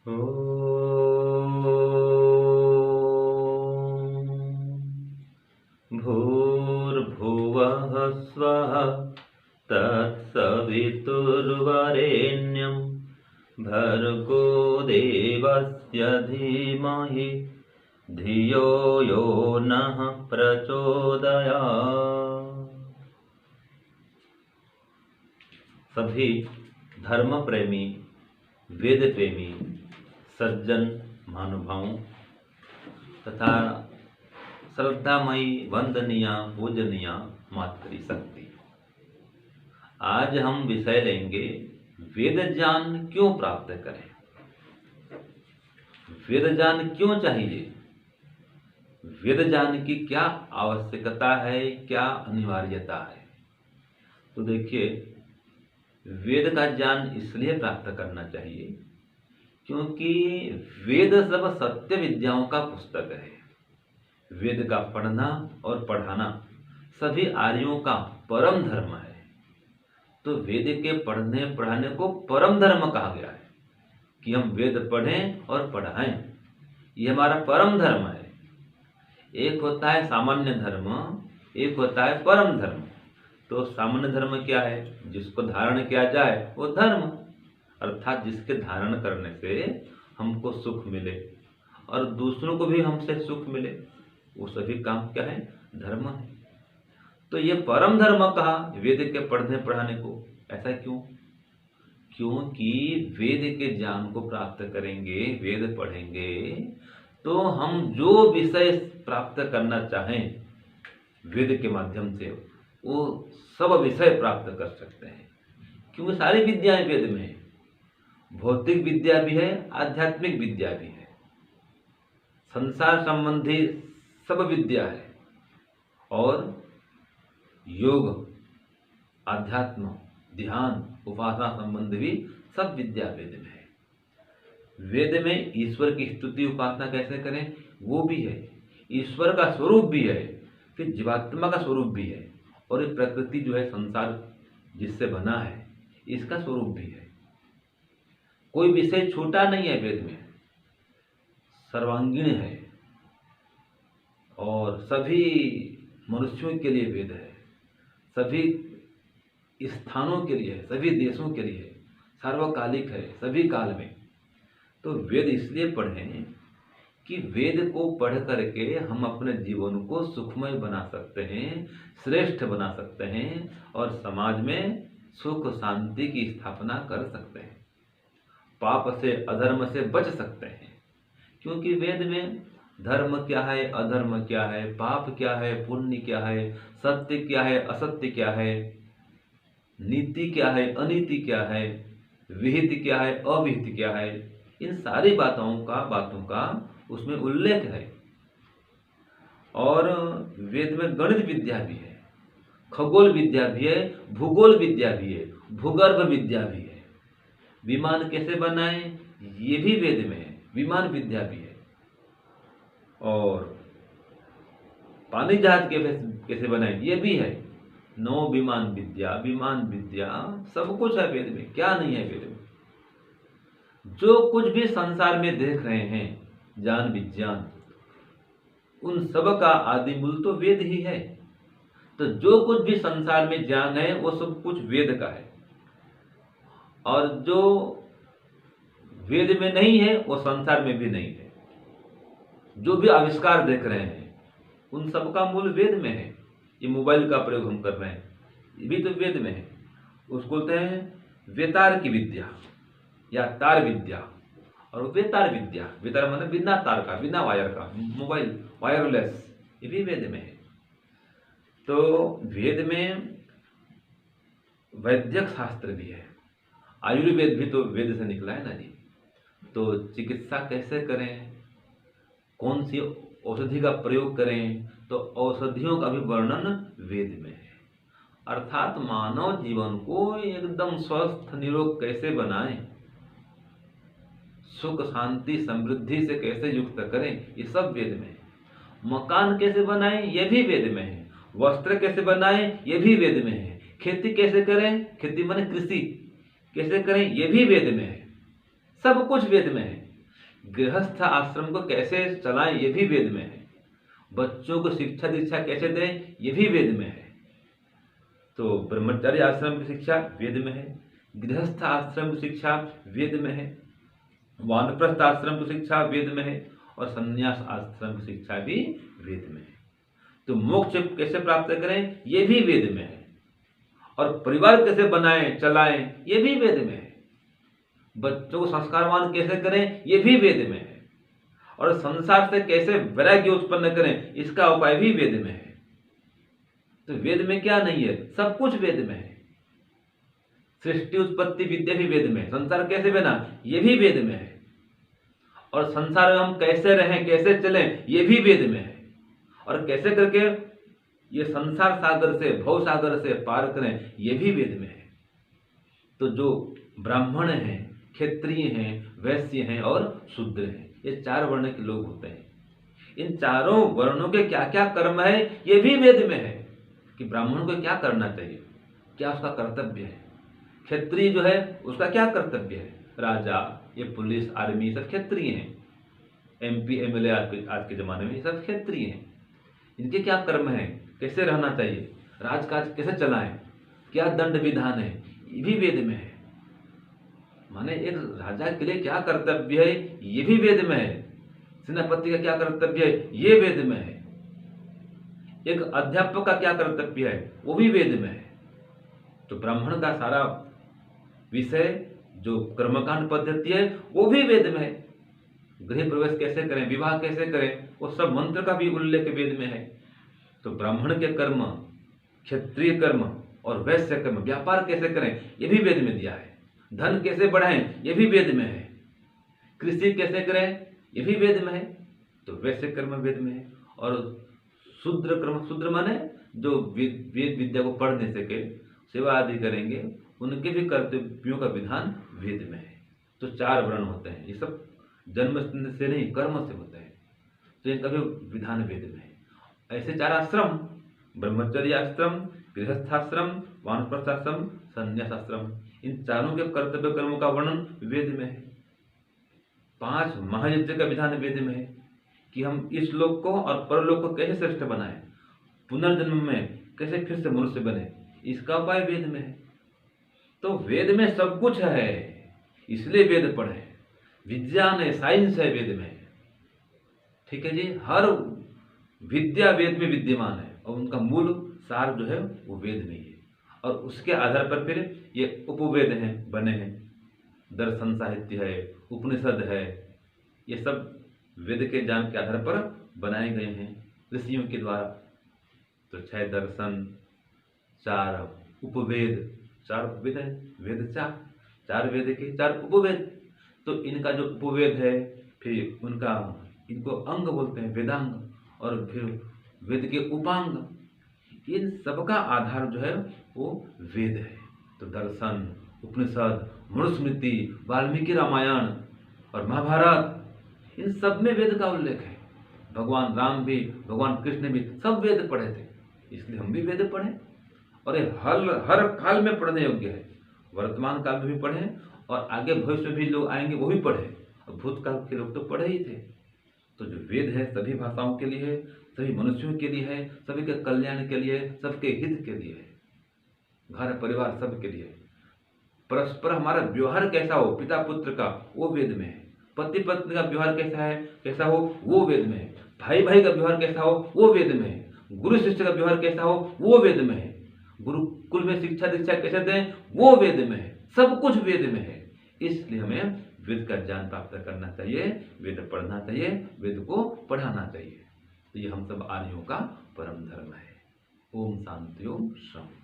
ॐ भूर्भुवः स्वः तत्सवितुर्वरेण्यं भर्गो देवस्य धीमहि धियो यो नः प्रचोदयात्। सभी धर्म प्रेमी, वेद प्रेमी, सज्जन महानुभावों तथा श्रद्धामयी वंदनीया पूजनीया मातृ शक्ति, आज हम विषय लेंगे वेद ज्ञान क्यों प्राप्त करें, वेद ज्ञान क्यों चाहिए, वेद ज्ञान की क्या आवश्यकता है, क्या अनिवार्यता है। तो देखिए, वेद का ज्ञान इसलिए प्राप्त करना चाहिए क्योंकि वेद सब सत्य विद्याओं का पुस्तक है। वेद का पढ़ना और पढ़ाना सभी आर्यों का परम धर्म है। तो वेद के पढ़ने पढ़ाने को परम धर्म कहा गया है कि हम वेद पढ़ें और पढ़ाएं, ये हमारा परम धर्म है। एक होता है सामान्य धर्म, एक होता है परम धर्म। तो सामान्य धर्म क्या है? जिसको धारण किया जाए वो धर्म, अर्थात जिसके धारण करने से हमको सुख मिले और दूसरों को भी हमसे सुख मिले, वो सभी काम क्या है? धर्म है। तो ये परम धर्म कहा वेद के पढ़ने पढ़ाने को। ऐसा क्यों? क्योंकि वेद के ज्ञान को प्राप्त करेंगे, वेद पढ़ेंगे तो हम जो विषय प्राप्त करना चाहें वेद के माध्यम से वो सब विषय प्राप्त कर सकते हैं। क्योंकि सारी विद्याएं वेद में है। भौतिक विद्या भी है, आध्यात्मिक विद्या भी है, संसार संबंधी सब विद्या है और योग, आध्यात्म, ध्यान, उपासना संबंधी भी सब विद्या वेद में है। वेद में ईश्वर की स्तुति उपासना कैसे करें वो भी है, ईश्वर का स्वरूप भी है, फिर जीवात्मा का स्वरूप भी है और ये प्रकृति जो है, संसार जिससे बना है, इसका स्वरूप भी है। कोई विषय छोटा नहीं है वेद में, सर्वांगीण है और सभी मनुष्यों के लिए वेद है, सभी स्थानों के लिए है, सभी देशों के लिए है, सार्वकालिक है, सभी काल में। तो वेद इसलिए पढ़ें कि वेद को पढ़ करके हम अपने जीवन को सुखमय बना सकते हैं, श्रेष्ठ बना सकते हैं और समाज में सुख शांति की स्थापना कर सकते हैं, पाप से अधर्म से बच सकते हैं। क्योंकि वेद में धर्म क्या है, अधर्म क्या है, पाप क्या है, पुण्य क्या है, सत्य क्या है, असत्य क्या है, नीति क्या है, अनीति क्या है, विहित क्या है, अविहित क्या है, इन सारी बातों का उसमें उल्लेख है। और वेद में गणित विद्या भी है, खगोल विद्या भी है, भूगोल विद्या भी है, भूगर्भ विद्या भी है। विमान कैसे बनाएं ये भी वेद में है, विमान विद्या भी है। और पानी जहाज कैसे बनाएं ये भी है। नौ विमान विद्या सब कुछ है वेद में, क्या नहीं है वेद में। जो कुछ भी संसार में देख रहे हैं ज्ञान विज्ञान, उन सब का आदि मूल तो वेद ही है। तो जो कुछ भी संसार में ज्ञान है वो सब कुछ वेद का है और जो वेद में नहीं है वो संसार में भी नहीं है। जो भी आविष्कार देख रहे हैं उन सब का मूल वेद में है। ये मोबाइल का प्रयोग हम कर रहे हैं, ये भी तो वेद में है। उसको बोलते हैं वेतार की विद्या या तार विद्या। और वेतार विद्या, वेतार मतलब बिना तार का, बिना वायर का, मोबाइल वायरलेस, ये भी वेद में है। तो वेद में वैद्यक शास्त्र भी है, आयुर्वेद भी तो वेद से निकला है ना जी। तो चिकित्सा कैसे करें, कौन सी औषधि का प्रयोग करें, तो औषधियों का भी वर्णन वेद में है। अर्थात मानव जीवन को एकदम स्वस्थ निरोग कैसे बनाएं, सुख शांति समृद्धि से कैसे युक्त करें, ये सब वेद में है। मकान कैसे बनाएं ये भी वेद में है, वस्त्र कैसे बनाएं ये भी वेद में है, खेती कैसे करें, खेती माने कृषि कैसे करें ये भी वेद में है। सब कुछ वेद में है। गृहस्थ आश्रम को कैसे चलाएं ये भी वेद में है। बच्चों को शिक्षा दीक्षा कैसे दें ये भी वेद में है। तो ब्रह्मचर्य आश्रम की शिक्षा वेद में है, गृहस्थ आश्रम की शिक्षा वेद में है, वानप्रस्थ आश्रम की शिक्षा वेद में है और संन्यास आश्रम की शिक्षा भी वेद में है। तो मोक्ष कैसे प्राप्त करें ये भी वेद में है, और परिवार कैसे बनाएं चलाएं ये भी वेद में है। बच्चों को संस्कारवान कैसे करें ये भी वेद में है, और संसार से कैसे वैराग्य उत्पन्न करें इसका उपाय भी वेद में है। तो वेद में क्या नहीं है, सब कुछ वेद में है। सृष्टि उत्पत्ति विद्या भी वेद में है, संसार कैसे बना ये भी वेद में है, और संसार में हम कैसे रहें कैसे चलें ये भी वेद में है, और कैसे करके ये संसार सागर से भव सागर से पार करें ये भी वेद में है। तो जो ब्राह्मण हैं, क्षत्रिय हैं, वैश्य हैं और शूद्र हैं, ये 4 वर्ण के लोग होते हैं। इन चारों वर्णों के क्या क्या कर्म है ये भी वेद में है, कि ब्राह्मण को क्या करना चाहिए, क्या उसका कर्तव्य है। क्षत्रिय जो है उसका क्या कर्तव्य है, राजा, ये पुलिस आर्मी सब क्षत्रिय हैं, MP MLA आज के जमाने में ये सब क्षत्रिय हैं। इनके क्या कर्म है, कैसे रहना चाहिए, राजकाज कैसे चलाएं, क्या दंड विधान है ये भी वेद में है। माने एक राजा के लिए क्या कर्तव्य है ये भी वेद में है, सेनापति का क्या कर्तव्य है ये वेद में है, एक अध्यापक का क्या कर्तव्य है वो भी वेद में है। तो ब्राह्मण का सारा विषय जो कर्मकांड पद्धति है वो भी वेद में है। गृह प्रवेश कैसे करें, विवाह कैसे करें, वो सब मंत्र का भी उल्लेख वेद में है। तो ब्राह्मण के कर्म, क्षत्रिय कर्म और वैश्य कर्म, व्यापार कैसे करें ये भी वेद में दिया है। धन कैसे बढ़ाएं ये भी वेद में है, कृषि कैसे करें ये भी वेद में है। तो वैश्य कर्म वेद में है, और शूद्र कर्म, शूद्र माने जो वेद विद्या को पढ़ नहीं सके, सेवा आदि करेंगे, उनके भी कर्तव्यों का विधान वेद में है। तो 4 वर्ण होते हैं, ये सब जन्म से नहीं कर्म से होते हैं, तो इनका भी विधान वेद में है। ऐसे 4 आश्रम, ब्रह्मचर्य आश्रम, गृहस्थाश्रम, वानप्रस्थाश्रम, संन्यास आश्रम, इन चारों के कर्तव्य कर्मों का वर्णन वेद में है। 5 महायज्ञ का विधान वेद में है, कि हम इस लोक को और परलोक को कैसे श्रेष्ठ बनाएं, पुनर्जन्म में कैसे फिर से मनुष्य बने, इसका उपाय वेद में है। तो वेद में सब कुछ है, इसलिए वेद पढ़े। विज्ञान है, साइंस है, वेद में है। ठीक है जी, हर विद्या वेद में विद्यमान है, और उनका मूल सार जो है वो वेद में ही है, और उसके आधार पर फिर ये उपवेद हैं बने हैं। दर्शन साहित्य है, उपनिषद है, ये सब वेद के ज्ञान के आधार पर बनाए गए हैं ऋषियों के द्वारा। तो 6 दर्शन, 4 उपवेद, 4 उपवेद है, वेद 4 वेद के 4 उपवेद। तो इनका जो उपवेद है, फिर उनका इनको अंग बोलते हैं, वेदांग, और फिर वेद के उपांग, इन सबका आधार जो है वो वेद है। तो दर्शन, उपनिषद, मनुस्मृति, वाल्मीकि रामायण और महाभारत, इन सब में वेद का उल्लेख है। भगवान राम भी, भगवान कृष्ण भी सब वेद पढ़े थे, इसलिए हम भी वेद पढ़ें, और ये हर काल में पढ़ने योग्य है। वर्तमान काल में भी पढ़ें, और आगे भविष्य में भी लोग आएंगे वो भी पढ़ें, और भूतकाल के लोग तो पढ़े ही थे। तो जो वेद है सभी भाषाओं के लिए है, सभी मनुष्यों के लिए है, सभी के कल्याण के लिए, सबके हित के लिए है, घर परिवार सबके लिए। परस्पर हमारा व्यवहार कैसा हो पिता पुत्र का, वो वेद में है। पति पत्नी का व्यवहार कैसा हो वो वेद में है। भाई भाई का व्यवहार कैसा हो वो वेद में है। गुरु शिष्य का व्यवहार कैसा हो वो वेद में है। गुरुकुल में शिक्षा दीक्षा कैसे दें वो वेद में है। सब कुछ वेद में है, इसलिए हमें वेद का ज्ञान प्राप्त करना चाहिए, वेद पढ़ना चाहिए, वेद को पढ़ाना चाहिए। तो ये हम सब आर्यों का परम धर्म है। ओम शांति ओम शांति।